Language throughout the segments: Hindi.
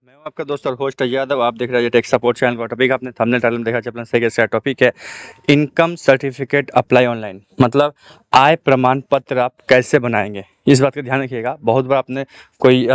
मैं हूं आपका दोस्त और होस्ट यादव। आप देख रहे हैं टेक सपोर्ट चैनल का टॉपिक आपने थंबनेल टाइटल में देखा अपना सही से टॉपिक है इनकम सर्टिफिकेट अप्लाई ऑनलाइन। मतलब आय प्रमाण पत्र आप कैसे बनाएंगे, इस बात का ध्यान रखिएगा। बहुत बार आपने कोई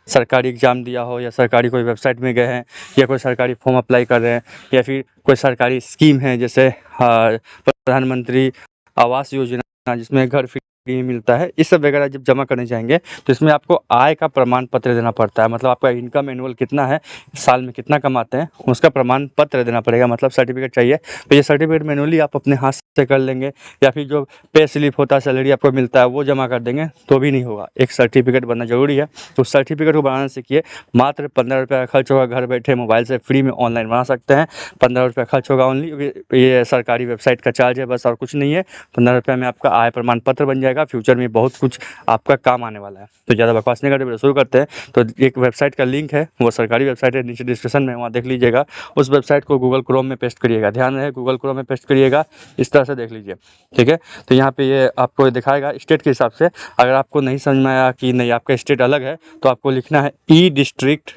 सरकारी एग्जाम दिया हो या सरकारी कोई वेबसाइट में गए हैं या कोई सरकारी फॉर्म अप्लाई कर रहे हैं या फिर कोई सरकारी स्कीम है जैसे प्रधानमंत्री आवास योजना जिसमें घर फ्री मिलता है, इस सब वगैरह जब जमा करने जाएंगे तो इसमें आपको आय का प्रमाण पत्र देना पड़ता है। मतलब आपका इनकम एनुअल कितना है, साल में कितना कमाते हैं, उसका प्रमाण पत्र देना पड़ेगा, मतलब सर्टिफिकेट चाहिए। तो ये सर्टिफिकेट मैनुअली आप अपने हाथ से कर लेंगे या फिर जो पे स्लिप होता है, सैलरी आपको मिलता है, वो जमा कर देंगे तो भी नहीं होगा। एक सर्टिफिकेट बनना जरूरी है। तो सर्टिफिकेट को बनाने सीखिए। मात्र 15 रुपये का खर्च होगा, घर बैठे मोबाइल से फ्री में ऑनलाइन बना सकते हैं। 15 रुपये खर्च होगा ओनली, ये सरकारी वेबसाइट का चार्ज है बस, और कुछ नहीं है। 15 रुपये में आपका आय प्रमाण पत्र बन जाएगा। फ्यूचर में बहुत कुछ आपका काम आने वाला है। तो ज़्यादा बकवास नहीं करते, शुरू करते हैं। तो एक वेबसाइट का लिंक है, वो सरकारी वेबसाइट है, नीचे डिस्क्रिप्शन में, वहाँ देख लीजिएगा। उस वेबसाइट को गूगल क्रोम में पेस्ट करिएगा, ध्यान रहे गूगल क्रोम में पेस्ट करिएगा, इस तरह से देख लीजिए, ठीक है। तो यहाँ पे ये आपको दिखाएगा स्टेट के हिसाब से। अगर आपको नहीं समझ में आया कि नहीं आपका स्टेट अलग है तो आपको लिखना है ई डिस्ट्रिक्ट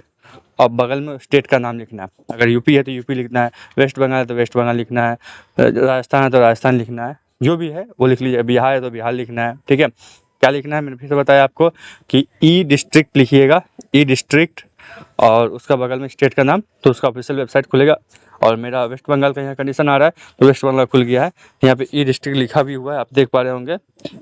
और बगल में स्टेट का नाम लिखना है। अगर यूपी है तो यूपी लिखना है, वेस्ट बंगाल है तो वेस्ट बंगाल लिखना है, राजस्थान है तो राजस्थान लिखना है, जो भी है वो लिख लीजिए। बिहार है तो बिहार लिखना है, ठीक है। क्या लिखना है मैंने फिर से बताया आपको कि ई डिस्ट्रिक्ट लिखिएगा, ई डिस्ट्रिक्ट और उसका बगल में स्टेट का नाम, तो उसका ऑफिशियल वेबसाइट खुलेगा। और मेरा वेस्ट बंगाल का यहाँ कंडीशन आ रहा है तो वेस्ट बंगाल खुल गया है। यहाँ पे ई डिस्ट्रिक्ट लिखा भी हुआ है, आप देख पा रहे होंगे।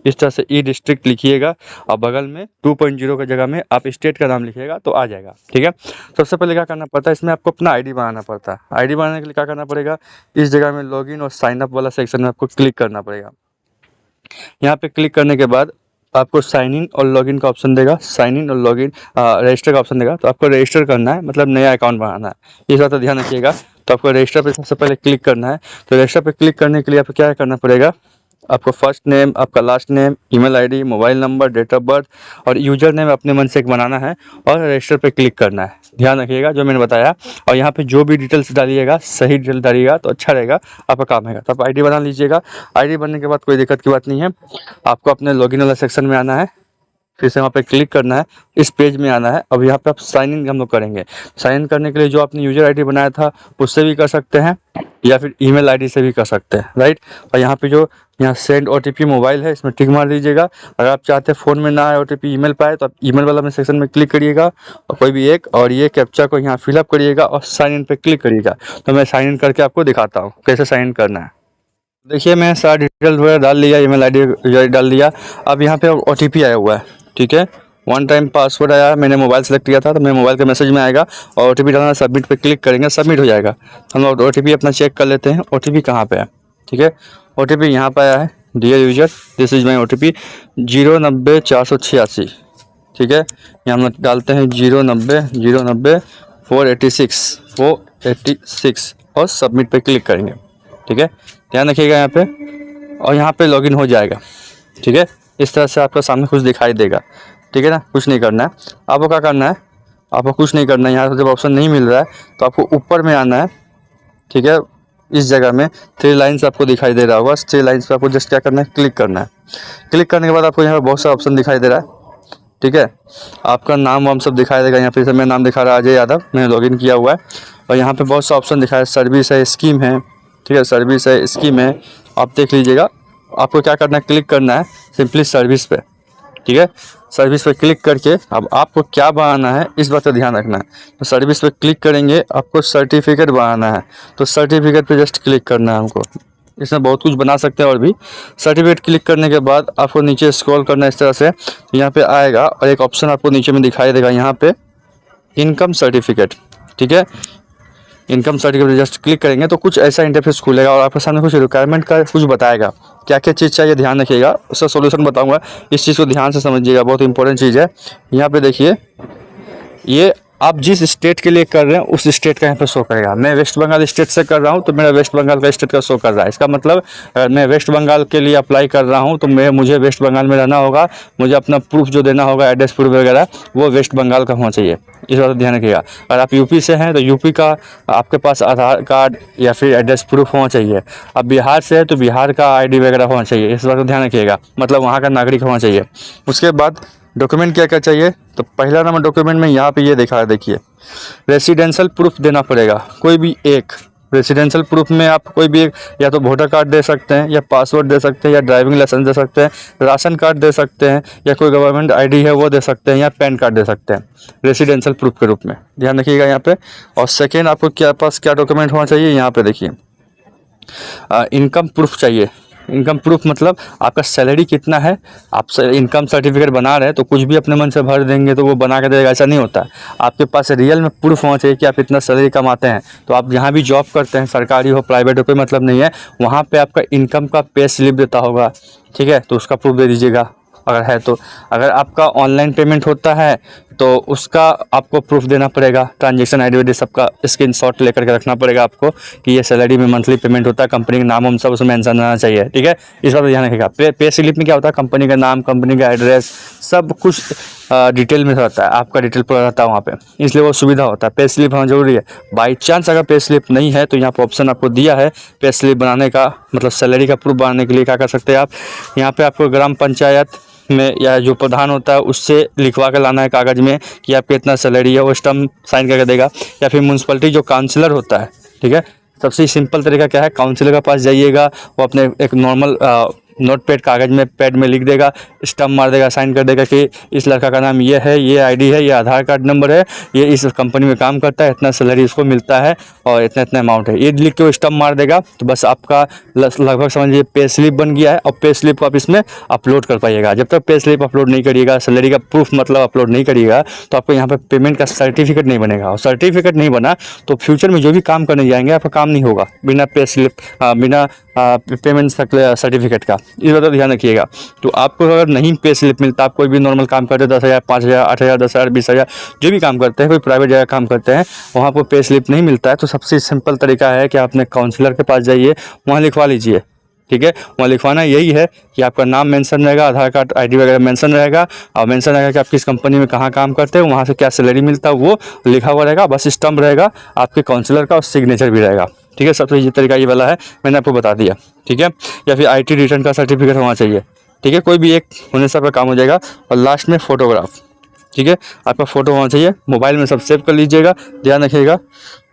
इस तरह से ई डिस्ट्रिक्ट लिखिएगा और बगल में 2.0 की जगह में आप स्टेट का नाम लिखिएगा तो आ जाएगा, ठीक है। सबसे पहले क्या करना पड़ता है, इसमें आपको अपना आईडी बनाना पड़ता है। आईडी बनाने के लिए क्या करना पड़ेगा, इस जगह में लॉगिन और साइन अप वाला सेक्शन में आपको क्लिक करना पड़ेगा। यहाँ पे क्लिक करने के बाद आपको साइन इन और लॉगिन का ऑप्शन देगा, साइन इन और लॉगिन रजिस्टर का ऑप्शन देगा। तो आपको रजिस्टर करना है, मतलब नया अकाउंट बनाना है, इस बात का ध्यान रखिएगा। तो आपको रजिस्टर पे सबसे पहले क्लिक करना है। तो रजिस्टर पे क्लिक करने के लिए आपको क्या करना पड़ेगा, आपको फर्स्ट नेम, आपका last name, email ID, mobile number, date of birth और यूजर नेम अपने मन से एक बनाना है और रजिस्टर पे क्लिक करना है। ध्यान रखिएगा जो मैंने बताया। और यहाँ पे जो भी डिटेल्स डालिएगा सही डिटेल डालिएगा तो अच्छा रहेगा, आपका काम रहेगा। तो आप आईडी बना लीजिएगा। आईडी बनने के बाद कोई दिक्कत की बात नहीं है, आपको अपने लॉगिन वाला सेक्शन में आना है, फिर से वहाँ पे क्लिक करना है, इस पेज में आना है। अब यहाँ पे आप साइन इन हम लोग करेंगे। साइन इन करने के लिए जो आपने यूजर आईडी बनाया था उससे भी कर सकते हैं या फिर ईमेल आईडी से भी कर सकते हैं, राइट। और यहाँ पे जो यहाँ सेंड ओटीपी मोबाइल है, इसमें टिक मार दीजिएगा। अगर आप चाहते हैं फ़ोन में ना आए ओटीपी ईमेल पाए तो आप ईमेल वाला में सेक्शन में क्लिक करिएगा और कोई भी एक, और ये कैप्चा को यहाँ फिलअप करिएगा और साइन इन पे क्लिक करिएगा। तो मैं साइन इन करके आपको दिखाता हूँ कैसे साइन इन करना है। देखिए मैं सारा डिटेल वगैरह डाल लिया, ईमेल आईडी डाल दिया। अब यहाँ पे ओटीपी आया हुआ है, ठीक है। वन टाइम पासवर्ड आया, मैंने मोबाइल सेलेक्ट किया था तो मेरे मोबाइल के मैसेज में आएगा और ओटीपी डालना, सबमिट पे क्लिक करेंगे, सबमिट हो जाएगा। हम लोग ओटीपी अपना चेक कर लेते हैं, ओटीपी कहाँ पे है, ठीक है। ओटीपी यहाँ पे आया है, dear user this is my OTP 090-486, ठीक है। यहाँ हम डालते हैं 090-486 और सबमिट पे क्लिक करेंगे, ठीक है। ध्यान रखिएगा यहाँ पे, और यहाँ पे लॉगिन हो जाएगा, ठीक है। इस तरह से आपका सामने कुछ दिखाई देगा, ठीक है ना। कुछ नहीं करना है आपको, क्या करना है आपको, कुछ नहीं करना है। यहाँ से जब ऑप्शन नहीं मिल रहा है तो आपको ऊपर में आना है, ठीक है। इस जगह में 3 लाइन्स आपको दिखाई दे रहा होगा, 3 लाइन्स पे आपको जस्ट क्या करना है, क्लिक करना है। क्लिक करने के बाद आपको यहाँ पर बहुत सारा ऑप्शन दिखाई दे रहा है, ठीक है। आपका नाम वाम सब दिखाई देगा। यहाँ पे मेरा नाम दिखा रहा है अजय यादव, मैंने लॉगिन किया हुआ है। और यहाँ पे बहुत सा ऑप्शन दिखा है, सर्विस है, स्कीम है, ठीक है। सर्विस है, स्कीम है, आप देख लीजिएगा। आपको क्या करना है, क्लिक करना है सिंपली सर्विस पे, ठीक है। सर्विस पे क्लिक करके अब आपको क्या बनाना है इस बात का ध्यान रखना है। तो सर्विस पे क्लिक करेंगे, आपको सर्टिफिकेट बनाना है तो सर्टिफिकेट पे जस्ट क्लिक करना है हमको। इसमें बहुत कुछ बना सकते हैं और भी। सर्टिफिकेट क्लिक करने के बाद आपको नीचे स्क्रॉल करना है इस तरह से, यहाँ पे आएगा और एक ऑप्शन आपको नीचे में दिखाई देगा, यहाँ पे इनकम सर्टिफिकेट, ठीक है। इनकम सर्टिफिकेट जस्ट क्लिक करेंगे तो कुछ ऐसा इंटरफेस खुलेगा और आपके सामने कुछ रिक्वायरमेंट का कुछ बताएगा, क्या क्या चीज़ चाहिए, ध्यान रखिएगा। उसका सॉल्यूशन बताऊंगा, इस चीज़ को ध्यान से समझिएगा, बहुत इंपॉर्टेंट चीज़ है। यहाँ पे देखिए, ये आप जिस स्टेट के लिए कर रहे हैं उस स्टेट का यहाँ पे शो करेगा। मैं वेस्ट बंगाल स्टेट से कर रहा हूँ तो मेरा वेस्ट बंगाल का स्टेट का शो कर रहा है। इसका मतलब अगर मैं वेस्ट बंगाल के लिए अप्लाई कर रहा हूँ तो मुझे वेस्ट बंगाल में रहना होगा, मुझे अपना प्रूफ जो देना होगा, एड्रेस प्रूफ वगैरह, वो वेस्ट बंगाल का होना चाहिए। इस बात का ध्यान रखिएगा। अगर आप यूपी से हैं तो यूपी का आपके पास आधार कार्ड या फिर एड्रेस प्रूफ होना चाहिए। अब बिहार से है तो बिहार का आईडी वगैरह होना चाहिए, इस बात का ध्यान रखिएगा, मतलब वहाँ का नागरिक होना चाहिए। उसके बाद डॉक्यूमेंट क्या क्या चाहिए, तो पहला नंबर डॉक्यूमेंट में यहाँ पे ये देखा है, देखिए रेसिडेंशियल प्रूफ देना पड़ेगा, कोई भी एक रेसिडेंशियल प्रूफ में आप कोई भी एक, या तो वोटर कार्ड दे सकते हैं, या पासपोर्ट दे सकते हैं, या ड्राइविंग लाइसेंस दे सकते हैं, राशन कार्ड दे सकते हैं, या कोई गवर्नमेंट आईडी है वो दे सकते हैं, या पैन कार्ड दे सकते हैं रेसिडेंशियल प्रूफ के रूप में, ध्यान रखिएगा यहाँ पे। और सेकेंड आपको क्या पास क्या डॉक्यूमेंट होना चाहिए, यहाँ पे देखिए इनकम प्रूफ चाहिए। इनकम प्रूफ मतलब आपका सैलरी कितना है, आप इनकम सर्टिफिकेट बना रहे हैं तो कुछ भी अपने मन से भर देंगे तो वो बना के देगा, ऐसा नहीं होता है। आपके पास रियल में प्रूफ होना चाहिए कि आप इतना सैलरी कमाते हैं। तो आप जहाँ भी जॉब करते हैं, सरकारी हो प्राइवेट हो कोई मतलब नहीं है, वहाँ पे आपका इनकम का पे स्लिप देता होगा, ठीक है, तो उसका प्रूफ दे दीजिएगा अगर है तो। अगर आपका ऑनलाइन पेमेंट होता है तो उसका आपको प्रूफ देना पड़ेगा, ट्रांजेक्शन आईडी वाईडी सबका स्क्रीनशॉट लेकर के रखना पड़ेगा आपको कि ये सैलरी में मंथली पेमेंट होता है, कंपनी का नाम हम सब उसमें मेंशन रहना चाहिए, ठीक है। इस बात पर ध्यान रखिएगा। पे स्लिप में क्या होता है, कंपनी का नाम, कंपनी का एड्रेस, सब कुछ डिटेल में रहता है, आपका डिटेल पूरा रहता है वहाँ पे, इसलिए वो सुविधा होता है। पे स्लिप होना जरूरी है। बाई चांस अगर पे स्लिप नहीं है तो यहाँ पर ऑप्शन आपको दिया है पे स्लिप बनाने का, मतलब सैलरी का प्रूफ बनाने के लिए क्या कर सकते हैं आप, यहाँ पे आपको ग्राम पंचायत में या जो प्रधान होता है उससे लिखवा कर लाना है कागज़ में कि आपकी इतना सैलरी है, वो स्टम्प साइन करके देगा। या फिर म्यूनसिपलिटी जो काउंसलर होता है, ठीक है, सबसे सिंपल तरीका क्या है, काउंसलर के पास जाइएगा, वो अपने एक नॉर्मल नोट पैड कागज़ में पैड में लिख देगा, स्टम्प मार देगा, साइन कर देगा कि इस लड़का का नाम ये है, ये आईडी है, ये आधार कार्ड नंबर है, ये इस कंपनी में काम करता है, इतना सैलरी इसको मिलता है और इतना इतना अमाउंट है, ये लिख के वो स्टम्प मार देगा। तो बस आपका लगभग समझिए पे स्लिप बन गया है। और पे स्लिप को आप इसमें अपलोड कर पाइएगा। जब तक पे स्लिप अपलोड नहीं करिएगा, सैलरी का प्रूफ मतलब अपलोड नहीं करिएगा, तो आपको यहाँ पर पेमेंट का सर्टिफिकेट नहीं बनेगा। और सर्टिफिकेट नहीं बना तो फ्यूचर में जो भी काम करने जाएंगे आपका काम नहीं होगा बिना पे स्लिप, बिना पेमेंट सर्टिफिकेट का। इस बात का ध्यान रखिएगा। तो आपको अगर नहीं पे स्लिप मिलता, आप कोई भी नॉर्मल काम करते हैं, 10,000, 5,000, 8,000, 10,000, 20,000 जो भी काम करते हैं, कोई प्राइवेट जगह काम करते हैं, वहाँ पर पे स्लिप नहीं मिलता है, तो सबसे सिंपल तरीका है कि आप अपने काउंसलर के पास जाइए, वहाँ लिखवा लीजिए, ठीक है। वहाँ लिखवाना यही है कि आपका नाम मेंशन रहेगा, आधार कार्ड आईडी वगैरह मेंशन रहेगा, और मेंशन रहेगा कि आप किस कंपनी में कहाँ काम करते हैं, वहाँ से क्या सैलरी मिलता है वो लिखा हुआ रहेगा, बस स्टम्प रहेगा आपके काउंसलर का और सिग्नेचर भी रहेगा, ठीक है। सबसे ये तरीका ये वाला है, मैंने आपको बता दिया, ठीक है। या फिर IT रिटर्न का सर्टिफिकेट होना चाहिए, ठीक है, कोई भी एक होने से आपका काम हो जाएगा। और लास्ट में फ़ोटोग्राफ, ठीक है, आपका फ़ोटो होना चाहिए, मोबाइल में सब सेव कर लीजिएगा, ध्यान रखिएगा।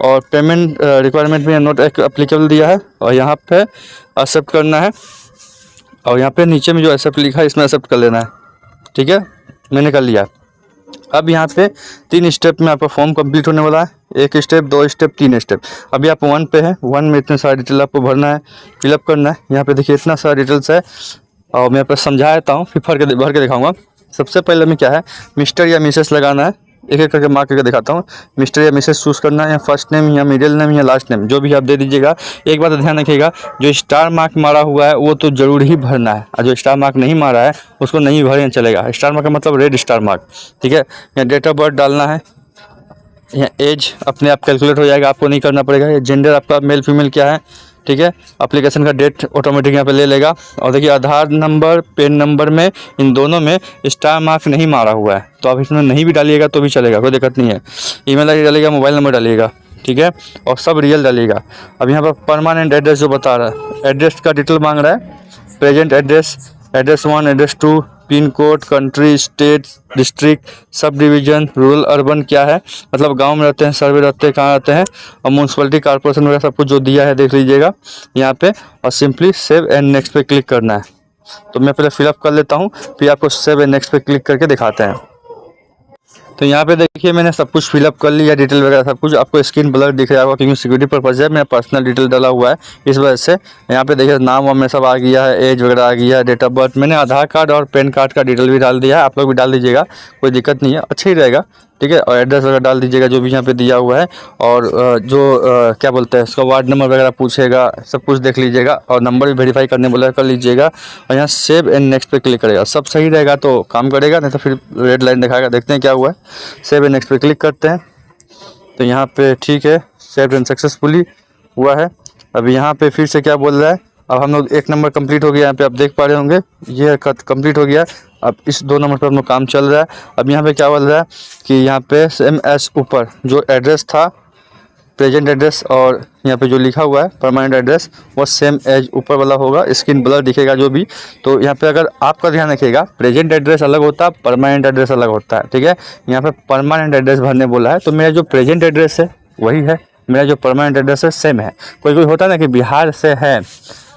और पेमेंट रिक्वायरमेंट में नोट एक अप्लीकेबल दिया है और यहाँ पे एक्सेप्ट करना है, और यहाँ पे नीचे में जो एक्सेप्ट लिखा है इसमें एक्सेप्ट कर लेना है, ठीक है, मैंने कर लिया। अब यहाँ पे 3 स्टेप में आपका फॉर्म कंप्लीट होने वाला है, 1 स्टेप, 2 स्टेप, 3 स्टेप। अभी आप 1 पे है, 1 में इतने सारे डिटेल आपको भरना है, फिलअप करना है। यहाँ पे देखिए इतना सारा डिटेल्स है और मैं आपको समझा देता हूँ, फिर भर के दिखाऊंगा। सबसे पहले में क्या है, मिस्टर या मिसेस लगाना है, एक एक करके मार्क करके दिखाता हूँ। मिस्टर या मिसेस चूज़ करना है, या फर्स्ट नेम या मिडिल नेम या लास्ट नेम, जो भी आप दे दीजिएगा। एक बात ध्यान रखिएगा, जो स्टार मार्क मारा हुआ है वो तो जरूर ही भरना है, और जो स्टार मार्क नहीं मारा है उसको नहीं भरना चलेगा। स्टार मार्क का मतलब रेड स्टार मार्क, ठीक है। यहाँ डेट ऑफ बर्थ डालना है, यहाँ एज अपने आप कैलकुलेट हो जाएगा, आपको नहीं करना पड़ेगा। ये जेंडर आपका मेल फीमेल क्या है, ठीक है। एप्लीकेशन का डेट ऑटोमेटिक यहाँ पे ले लेगा। और देखिए आधार नंबर, पेन नंबर में, इन दोनों में स्टार मार्क नहीं मारा हुआ है, तो आप इसमें नहीं भी डालिएगा तो भी चलेगा, कोई दिक्कत नहीं है। ईमेल आईडी डालिएगा, मोबाइल नंबर डालिएगा, ठीक है, और सब रियल डालिएगा। अब यहाँ पर परमानेंट एड्रेस जो बता रहा है, एड्रेस का डिटेल मांग रहा है, present address, address 1, address 2, pin code, country, state, district, sub division, rural, urban क्या है, मतलब गांव में रहते हैं, सर्वे रहते हैं, कहाँ रहते हैं, और म्यूनसिपलिटी, कॉर्पोरेशन वगैरह सब कुछ जो दिया है देख लीजिएगा यहाँ पे। और सिंपली सेव एंड नेक्स्ट पे क्लिक करना है। तो मैं पहले फिलअप कर लेता हूँ, फिर आपको सेव एंड नेक्स्ट पे क्लिक करके दिखाते हैं। तो यहाँ पे देखिए मैंने सब कुछ फिलअप कर लिया, डिटेल वगैरह सब कुछ। आपको स्क्रीन ब्लर दिख रहा होगा क्योंकि सिक्योरिटी पर्पज है, मेरा पर्सनल डिटेल डाला हुआ है, इस वजह से। यहाँ पे देखिए नाम वाम में सब आ गया है, एज वगैरह आ गया है, डेट ऑफ बर्थ। मैंने आधार कार्ड और पैन कार्ड का डिटेल भी डाल दिया है, आप लोग भी डाल दीजिएगा, कोई दिक्कत नहीं है, अच्छा ही रहेगा, ठीक है। और एड्रेस वगैरह डाल दीजिएगा जो भी यहाँ पे दिया हुआ है। और क्या बोलते हैं उसका, वार्ड नंबर वगैरह पूछेगा, सब कुछ देख लीजिएगा। और नंबर भी वेरीफाई करने बोला कर लीजिएगा। और यहाँ सेव एंड नेक्स्ट पे क्लिक करेगा, सब सही रहेगा तो काम करेगा, नहीं तो फिर रेड लाइन दिखाएगा। देखते हैं क्या हुआ है। सेव एंड नेक्स्ट पे क्लिक करते हैं तो यहाँ पे ठीक है, सेव एंड सक्सेसफुली हुआ है। अभी यहाँ पे फिर से क्या बोल रहा है, अब हम लोग 1 नंबर कंप्लीट हो गया, यहाँ पे आप देख पा रहे होंगे, ये कंप्लीट हो गया। अब इस 2 नंबर पर हम लोग काम चल रहा है। अब यहाँ पे क्या बोल रहा है कि यहाँ पे सेम एस ऊपर जो एड्रेस था प्रेजेंट एड्रेस और यहाँ पे जो लिखा हुआ है परमानेंट एड्रेस वो सेम एज ऊपर वाला होगा, स्क्रीन ब्लर दिखेगा जो भी। तो यहाँ पे अगर आपका ध्यान रखिएगा, प्रेजेंट एड्रेस अलग होता है, परमानेंट एड्रेस अलग होता है, ठीक है। यहाँ पे परमानेंट एड्रेस भरने बोला है, तो मेरा जो प्रेजेंट एड्रेस है वही है, मेरा जो परमानेंट एड्रेस है सेम है। कोई कोई होता है ना कि बिहार से है,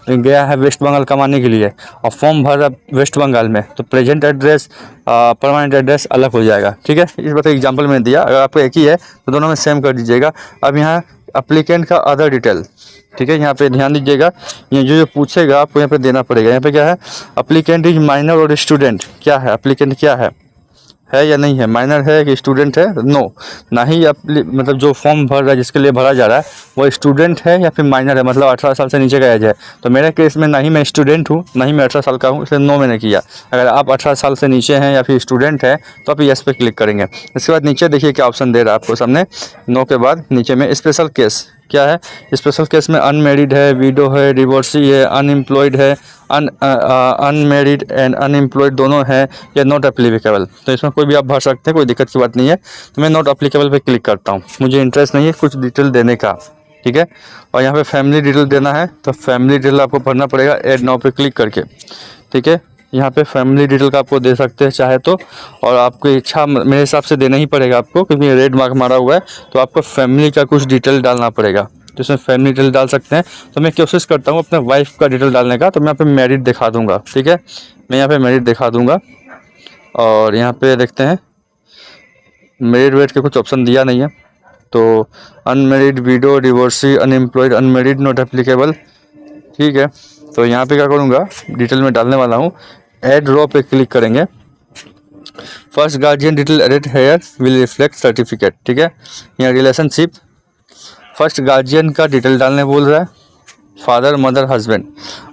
गया है वेस्ट बंगाल कमाने के लिए और फॉर्म भर रहा वेस्ट बंगाल में, तो प्रेजेंट एड्रेस परमानेंट एड्रेस अलग हो जाएगा, ठीक है। इस बात का एग्जांपल मैंने दिया, अगर आपको एक ही है तो दोनों में सेम कर दीजिएगा। अब यहाँ अप्लीकेंट का अदर डिटेल, ठीक है, यहाँ पे ध्यान दीजिएगा, ये जो पूछेगा आपको यहाँ पे देना पड़ेगा। यहाँ पे क्या है, अप्लीकेंट इज माइनर और स्टूडेंट, क्या है अप्लीकेंट, क्या है या नहीं है, माइनर है कि स्टूडेंट है, नो। ना ही मतलब जो फॉर्म भर रहा है जिसके लिए भरा जा रहा है वो स्टूडेंट है या फिर माइनर है, मतलब 18 साल से नीचे का एज है। तो मेरे केस में ना ही मैं स्टूडेंट हूँ ना ही मैं 18 साल का हूँ, इसलिए नो मैंने किया। अगर आप 18 साल से नीचे हैं या फिर स्टूडेंट है तो आप यस पे क्लिक करेंगे। इसके बाद नीचे देखिए क्या ऑप्शन दे रहा है आपको सामने, नो के बाद नीचे में स्पेशल केस, क्या है स्पेशल केस में अनमेरिड है, विडो है, डिवोर्सी है, अनएम्प्लॉयड है, अनमेरिड एंड अनएम्प्लॉयड दोनों है, या नॉट एप्लीकेबल। तो इसमें कोई भी आप भर सकते हैं, कोई दिक्कत की बात नहीं है। तो मैं नॉट एप्लीकेबल पे क्लिक करता हूँ, मुझे इंटरेस्ट नहीं है कुछ डिटेल देने का, ठीक है। और यहाँ पे फैमिली डिटेल देना है तो फैमिली डिटेल आपको भरना पड़ेगा ऐड नाउ पे क्लिक करके, ठीक है। यहाँ पे फैमिली डिटेल का आपको दे सकते हैं चाहे तो, और आपकी इच्छा मेरे हिसाब से देना ही पड़ेगा आपको, क्योंकि रेड मार्क मारा हुआ है तो आपको फैमिली का कुछ डिटेल डालना पड़ेगा। तो इसमें फैमिली डिटेल डाल सकते हैं। तो मैं कोशिश करता हूँ अपने वाइफ का डिटेल डालने का, तो मैं यहाँ पे मैरिड दिखा दूंगा, ठीक है, मैं यहाँ पे मैरिड दिखा दूंगा। और यहाँ पे देखते हैं मैरिड वेट के कुछ ऑप्शन दिया नहीं है, तो unmarried, window, divorcee, unemployed, unmarried, not applicable, ठीक है। तो यहाँ पे क्या करूँगा, डिटेल में डालने वाला हूँ, ऐड रो पे क्लिक करेंगे। First guardian detail edit here will reflect certificate, ठीक है। यहाँ रिलेशनशिप, फर्स्ट गार्जियन का डिटेल डालने बोल रहा है, फादर, मदर, हस्बैंड।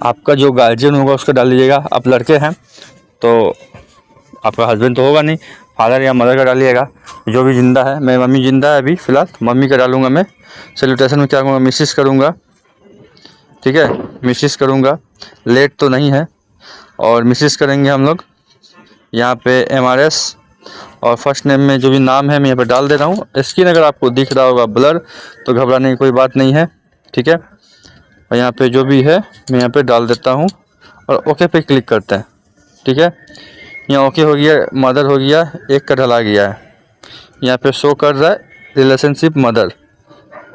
आपका जो गार्जियन होगा उसका डाल लीजिएगा। आप लड़के हैं तो आपका हस्बैंड तो होगा नहीं, फादर या मदर का डालिएगा, जो भी जिंदा है। मैं मम्मी जिंदा है अभी फ़िलहाल, मम्मी का डालूंगा मैं। सैल्यूटेशन में क्या करूँगा, मिसिस करूँगा, ठीक है, मिसिस करूँगा, लेट तो नहीं है और मिसिस करेंगे हम लोग। यहाँ पे MRS और फर्स्ट नेम में जो भी नाम है मैं यहाँ पे डाल दे रहा हूँ। स्क्रीन अगर आपको दिख रहा होगा ब्लर तो घबराने की कोई बात नहीं है, ठीक है। और यहाँ पे जो भी है मैं यहाँ पे डाल देता हूँ और ओके पे क्लिक करते हैं, ठीक है। यहाँ ओके हो गया, मदर हो गया, एक का ढला गया है, यहाँ पे शो कर रहा है रिलेशनशिप मदर,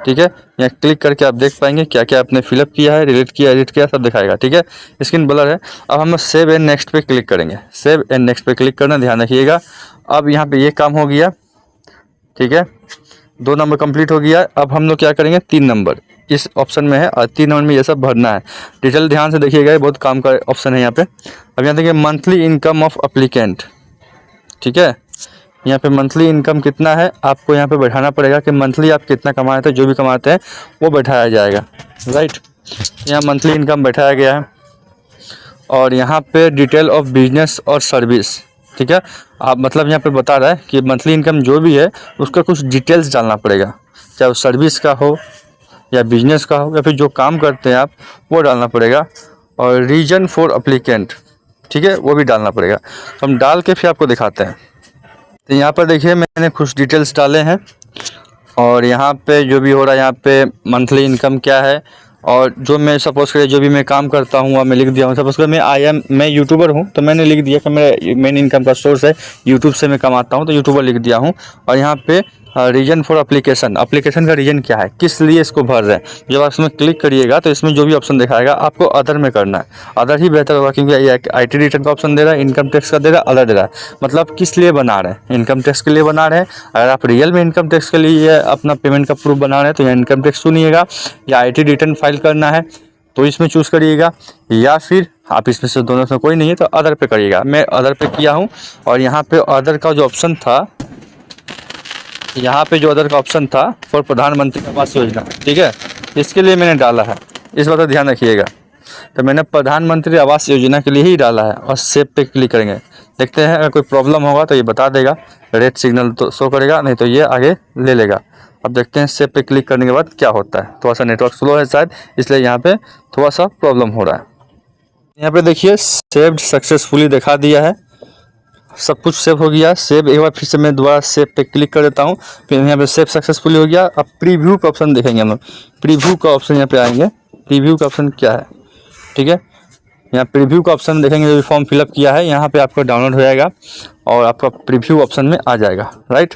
ठीक है। यहाँ क्लिक करके आप देख पाएंगे क्या क्या आपने फिलअप किया है, रिलेट किया, एडिट किया, सब दिखाएगा, ठीक है। स्क्रीन ब्लर है। अब हम सेव एंड नेक्स्ट पे क्लिक करेंगे, सेव एंड नेक्स्ट पे क्लिक करना, ध्यान रखिएगा। अब यहाँ पे ये काम हो गया, ठीक है, 2 नंबर कंप्लीट हो गया। अब हम लोग क्या करेंगे, 3 नंबर इस ऑप्शन में है और 3 नंबर में ये सब भरना है। डिटेल ध्यान से देखिएगा, ये बहुत काम का ऑप्शन है यहाँ पे। अब यहाँ देखिए मंथली इनकम ऑफ अप्लीकेंट, ठीक है। यहाँ पे मंथली इनकम कितना है आपको यहाँ पे बैठाना पड़ेगा कि मंथली आप कितना कमाते हैं, जो भी कमाते हैं वो बैठाया जाएगा, राइट। यहाँ मंथली इनकम बैठाया गया है। और यहाँ पे डिटेल ऑफ बिजनेस और सर्विस, ठीक है। आप मतलब यहाँ पे बता रहा है कि मंथली इनकम जो भी है उसका कुछ डिटेल्स डालना पड़ेगा, चाहे वो सर्विस का हो या बिजनेस का हो या फिर जो काम करते हैं आप वो डालना पड़ेगा। और रीजन फॉर अप्लीकेंट, ठीक है, वो भी डालना पड़ेगा। तो हम डाल के फिर आपको दिखाते हैं। तो यहाँ पर देखिए मैंने कुछ डिटेल्स डाले हैं और यहाँ पे जो भी हो रहा है, यहाँ पे मंथली इनकम क्या है और जो मैं सपोज करिए जो भी मैं काम करता हूँ वह मैं लिख दिया हूँ। सपोज कर मैं यूट्यूबर हूँ तो मैंने लिख दिया कि मेरा मेन इनकम का सोर्स है यूट्यूब से मैं कमाता हूँ, तो यूट्यूबर लिख दिया हूँ। और यहाँ पे रीजन फॉर एप्लीकेशन, एप्लीकेशन का रीजन क्या है, किस लिए इसको भर रहे हैं। जब आप इसमें क्लिक करिएगा तो इसमें जो भी ऑप्शन दिखाएगा आपको अदर में करना है। अदर ही बेहतर होगा क्योंकि ये IT रिटर्न का ऑप्शन दे रहा है, इनकम टैक्स का दे रहा है, अदर दे रहा है। मतलब किस लिए बना रहे हैं, इनकम टैक्स के लिए बना रहे हैं। अगर आप रियल में इनकम टैक्स के लिए अपना पेमेंट का प्रूफ बना रहे हैं तो यहाँ इनकम टैक्स चुनिएगा, या IT रिटर्न फाइल करना है तो इसमें चूज़ करिएगा, या फिर आप इसमें से दोनों में कोई नहीं है तो अदर पे करिएगा। मैं अदर पे किया हूँ। और यहाँ पे अदर का जो ऑप्शन था, यहाँ पे जो अदर का ऑप्शन था फॉर प्रधानमंत्री आवास योजना, ठीक है, इसके लिए मैंने डाला है, इस बात का ध्यान रखिएगा। तो मैंने प्रधानमंत्री आवास योजना के लिए ही डाला है और सेव पे क्लिक करेंगे। देखते हैं अगर कोई प्रॉब्लम होगा तो ये बता देगा, रेड सिग्नल तो शो करेगा, नहीं तो ये आगे ले लेगा। अब देखते हैं सेव पे क्लिक करने के बाद क्या होता है। थोड़ा सा नेटवर्क स्लो है शायद, इसलिए यहाँ पे थोड़ा सा प्रॉब्लम हो रहा है। यहाँ पे देखिए सेव्ड सक्सेसफुली दिखा दिया है। सब कुछ सेव हो गया। सेव एक बार फिर से मैं दोबारा सेव पे क्लिक कर देता हूँ। फिर यहाँ पे सेव सक्सेसफुली हो गया। अब प्रीव्यू का ऑप्शन देखेंगे हम लोग। प्रीव्यू का ऑप्शन यहाँ पे आएंगे। प्रीव्यू का ऑप्शन क्या है, ठीक है, यहाँ प्रीव्यू का ऑप्शन देखेंगे। जो भी फॉर्म फिलअप किया है यहाँ पे आपको डाउनलोड हो जाएगा और आपका प्रीव्यू ऑप्शन में आ जाएगा, राइट।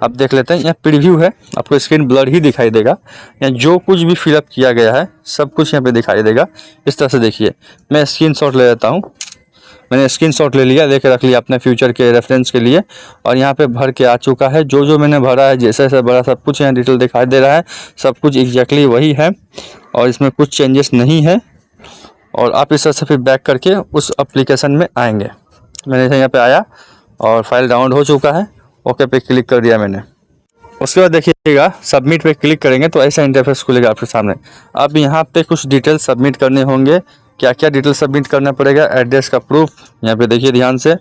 अब देख लेते हैं, यहाँ प्रीव्यू है, आपको स्क्रीन ब्लर ही दिखाई देगा। यहाँ जो कुछ भी फिलअप किया गया है सब कुछ यहाँ पे दिखाई देगा। इस तरह से देखिए, मैं स्क्रीनशॉट ले लेता हूँ। मैंने स्क्रीनशॉट ले लिया, लेके रख लिया अपने फ्यूचर के रेफरेंस के लिए। और यहाँ पे भर के आ चुका है। जो जो मैंने भरा है, जैसे जैसे भरा, सब कुछ यहाँ डिटेल दिखाई दे रहा है। सब कुछ एग्जैक्टली वही है और इसमें कुछ चेंजेस नहीं है। और आप इस तरह से फिर बैक करके उस एप्लीकेशन में आएंगे। मैंने यहाँ पे आया और फाइल डाउनलोड हो चुका है। ओके पे क्लिक कर दिया मैंने। उसके बाद देखिएगा, सबमिट पे क्लिक करेंगे तो ऐसा इंटरफेस खुलेगा आपके सामने। अब यहाँ पे कुछ डिटेल सबमिट करने होंगे। क्या क्या डिटेल सबमिट करना पड़ेगा? एड्रेस का प्रूफ, यहाँ पे देखिए ध्यान से।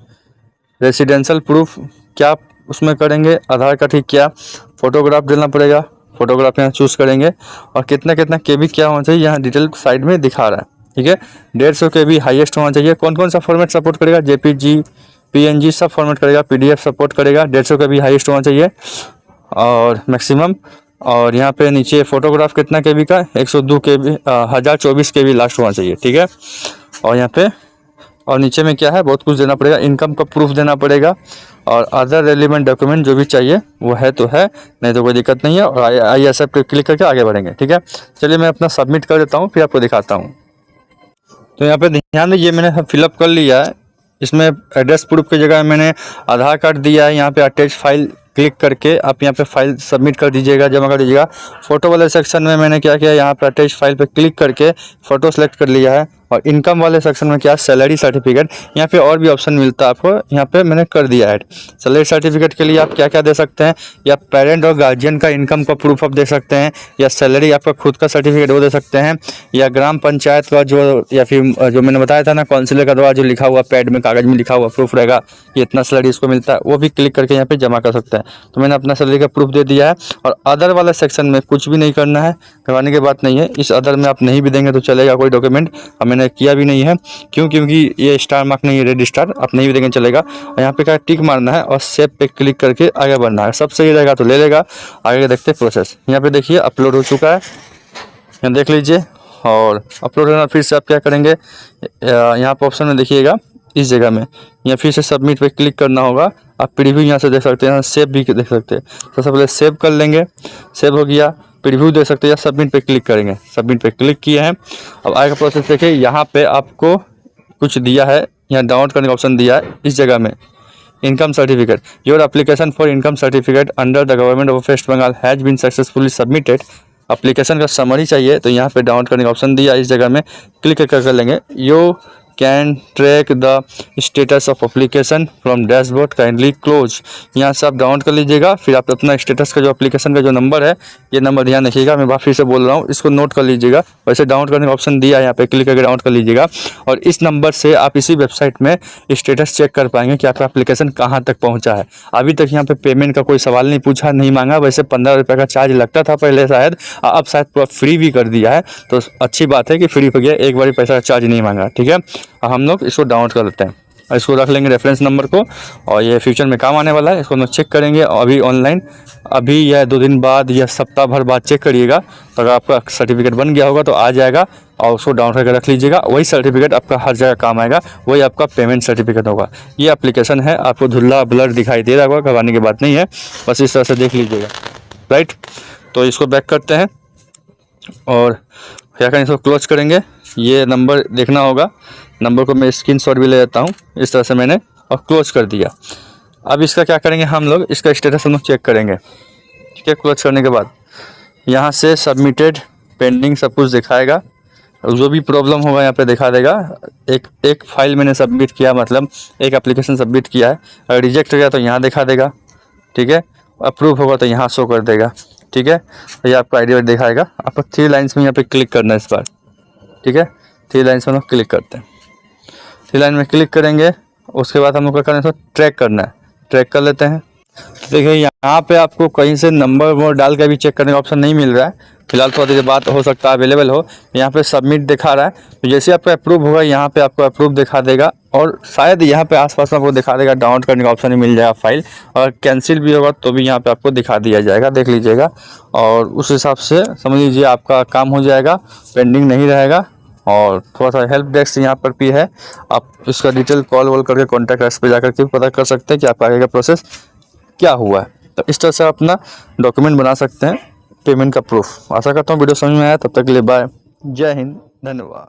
रेसिडेंशियल प्रूफ क्या उसमें करेंगे, आधार कार्ड ठीक, क्या फोटोग्राफ देना पड़ेगा, फोटोग्राफ यहाँ चूज़ करेंगे। और कितना कितना KB क्या होना चाहिए, यहाँ डिटेल साइड में दिखा रहा है, ठीक है। 150 KB हाईएस्ट होना चाहिए। कौन कौन सा फॉर्मेट सपोर्ट करेगा? JPG, PNG सब फॉर्मेट करेगा। PDF सपोर्ट करेगा। 150 KB हाईएस्ट होना चाहिए और मैक्सिमम। और यहाँ पे नीचे फोटोग्राफ कितना KB का, 102 KB 1024 KB लास्ट होना चाहिए, ठीक है। और यहाँ पे और नीचे में क्या है, बहुत कुछ देना पड़ेगा। इनकम का प्रूफ देना पड़ेगा और अदर रेलिवेंट डॉक्यूमेंट जो भी चाहिए वो है तो है, नहीं तो कोई दिक्कत नहीं है। और आई एक्सेप्ट पे क्लिक करके आगे बढ़ेंगे, ठीक है। चलिए मैं अपना सबमिट कर देता हूँ, फिर आपको दिखाता हूँ। तो यहाँ पे ध्यान दीजिए, मैंने फिलअप कर लिया है। इसमें एड्रेस प्रूफ की जगह मैंने आधार कार्ड दिया है। यहाँ पे अटैच फाइल क्लिक करके आप यहाँ पे फाइल सबमिट कर दीजिएगा, जमा कर दीजिएगा। फोटो वाले सेक्शन में मैंने क्या किया, यहाँ पे अटैच फाइल पे क्लिक करके फ़ोटो सेलेक्ट कर लिया है। और इनकम वाले सेक्शन में क्या, सैलरी सर्टिफिकेट, यहाँ पे और भी ऑप्शन मिलता है आपको, यहाँ पे मैंने कर दिया है। सैलरी सर्टिफिकेट के लिए आप क्या क्या दे सकते हैं, या पेरेंट और गार्जियन का इनकम का प्रूफ आप दे सकते हैं, या सैलरी आपका खुद का सर्टिफिकेट वो दे सकते हैं, या ग्राम पंचायत का जो, या फिर जो मैंने बताया था ना काउंसिलर का द्वारा जो लिखा हुआ पैड में कागज़ में लिखा हुआ प्रूफ रहेगा कि इतना सैलरी इसको मिलता है, वो भी क्लिक करके यहाँ पे जमा कर सकते हैं। तो मैंने अपना सैलरी का प्रूफ दे दिया है। और अदर वाला सेक्शन में कुछ भी नहीं करना है, करवाने की बात नहीं है। इस अदर में आप नहीं भी देंगे तो चलेगा कोई डॉक्यूमेंट, मैंने किया भी नहीं है। क्यों? क्योंकि ये स्टार मार्क नहीं है, रेड स्टार, आप नहीं भी देंगे चलेगा। और यहाँ पे क्या टिक मारना है और सेव पे क्लिक करके आगे बढ़ना है। सब सही रहेगा तो ले लेगा, आगे देखते हैं प्रोसेस। यहाँ पे देखिए अपलोड हो चुका है, यहाँ देख लीजिए। और अपलोड होना, फिर से आप क्या करेंगे, यहाँ पर ऑप्शन में देखिएगा इस जगह में, यहाँ फिर से सबमिट पे क्लिक करना होगा। आप प्रीव्यू यहाँ से देख सकते हैं, सेव भी देख सकते हैं। सबसे पहले सेव कर लेंगे, सेव हो गया, प्रीव्यू दे सकते हैं, या सबमिट पे क्लिक करेंगे। सबमिट पे क्लिक किए हैं। अब आगे प्रोसेस देखिए, यहाँ पे आपको कुछ दिया है, यहाँ डाउनलोड करने का ऑप्शन दिया है इस जगह में। Income certificate, your application for income certificate under the government of West Bengal has been successfully submitted. Application का समरी चाहिए तो यहाँ पे डाउनलोड करने का ऑप्शन दिया इस जगह में, क्लिक कर लेंगे। You can track the status of application from dashboard, kindly close. यहाँ से आप डाउनलोड कर लीजिएगा। फिर आप अपना स्टेटस का जो एप्लीकेशन का जो नंबर है, ये नंबर ध्यान रखिएगा, मैं बार फिर से बोल रहा हूँ, इसको नोट कर लीजिएगा। वैसे डाउनलोड करने का ऑप्शन दिया है, यहाँ पे क्लिक करके डाउनलोड कर लीजिएगा। और इस नंबर से आप इसी वेबसाइट में स्टेटस चेक कर पाएंगे कि आपका एप्लीकेशन कहाँ तक पहुँचा है। अभी तक यहाँ पे पेमेंट का कोई सवाल नहीं पूछा, नहीं मांगा। वैसे 15 रुपये का चार्ज लगता था पहले शायद, अब शायद पूरा फ्री भी कर दिया है। तो अच्छी बात है कि फ्री हो गया, एक बार पैसा का चार्ज नहीं मांगा, ठीक है। हम लोग इसको डाउनलोड कर लेते हैं और इसको रख लेंगे रेफरेंस नंबर को, और ये फ्यूचर में काम आने वाला है। इसको हम लोग चेक करेंगे अभी ऑनलाइन, अभी या 2 दिन बाद या सप्ताह भर बाद चेक करिएगा। तो अगर आपका सर्टिफिकेट बन गया होगा तो आ जाएगा, और उसको डाउनलोड करके रख लीजिएगा। वही सर्टिफिकेट आपका हर जगह काम आएगा, वही आपका पेमेंट सर्टिफिकेट होगा। ये एप्लीकेशन है, आपको धुल्ला ब्लर दिखाई दे रहा होगा, घबराने की बात नहीं है, बस इस तरह से देख लीजिएगा, राइट। तो इसको बैक करते हैं और क्या करें, इसको क्लोज करेंगे। ये नंबर देखना होगा, नंबर को मैं स्क्रीनशॉट भी ले लेता हूँ इस तरह से मैंने, और क्लोज कर दिया। अब इसका क्या करेंगे, हम लोग इसका स्टेटस हम लोग चेक करेंगे, ठीक है। क्लोज करने के बाद यहाँ से सबमिटेड, पेंडिंग सब कुछ दिखाएगा। जो भी प्रॉब्लम होगा यहाँ पे दिखा देगा। एक फाइल मैंने सबमिट किया, मतलब एक एप्लीकेशन सबमिट किया है, अगर रिजेक्ट हो गया तो यहाँ दिखा देगा, ठीक है। अप्रूव होगा तो यहाँ शो कर देगा, ठीक है। तो ये आपका आईडी दिखाएगा। आपको 3 लाइन्स में यहाँ पे क्लिक करना है इस बार, ठीक है। 3 लाइन्स में हम लोग क्लिक करते हैं। 3 लाइन में क्लिक करेंगे, उसके बाद हम लोग क्या करना है, इसको ट्रैक करना है। ट्रैक कर लेते हैं। तो देखिए यहाँ पे आपको कहीं से नंबर वो डाल के भी चेक करने का ऑप्शन नहीं मिल रहा है फिलहाल, थोड़ा देर बाद हो सकता है अवेलेबल हो। यहाँ पे सबमिट दिखा रहा है, तो जैसे आपका अप्रूव होगा यहाँ पे आपको अप्रूव दिखा देगा, और शायद यहाँ पे आसपास में आपको दिखा देगा डाउनलोड करने का ऑप्शन ही मिल जाएगा फाइल, और कैंसिल भी होगा तो भी यहाँ पे आपको दिखा दिया जाएगा, देख लीजिएगा। और उस हिसाब से समझ लीजिए आपका काम हो जाएगा, पेंडिंग नहीं रहेगा। और थोड़ा सा हेल्प डेस्क यहाँ पर भी है, आप इसका डिटेल कॉल वॉल करके कॉन्टैक्ट अस पे जा करके पता कर सकते हैं कि आपका आगे का प्रोसेस क्या हुआ है। तो इस तरह से आप अपना डॉक्यूमेंट बना सकते हैं पेमेंट का प्रूफ। आशा करता हूँ वीडियो समझ में आया, तब तक के लिए बाय, जय हिंद, धन्यवाद।